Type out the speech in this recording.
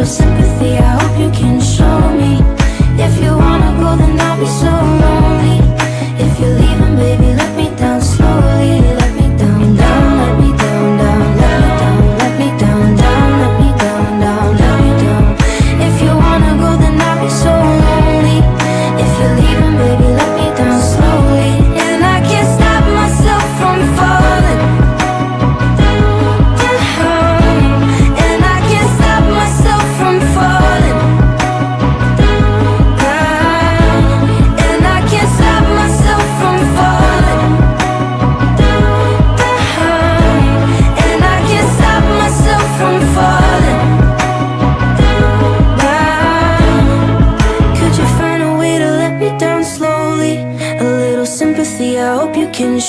sympathy, I hope you can show me. If you wanna go, then I'll be so lonely. If you're leaving, baby, let me down slowly. Let me down, down, let me down, down, let me down, let me down, down, let me down, let me down. If you wanna go, then I'll be so lonely. If you're leaving, baby, let me down slowly. And I can't stop myself from falling down. And I can't stop myself from falling down. And I can't stop myself from falling down. And I can't stop myself from falling down. Could you find a way to let me down slowly? A little sympathy, I hope you can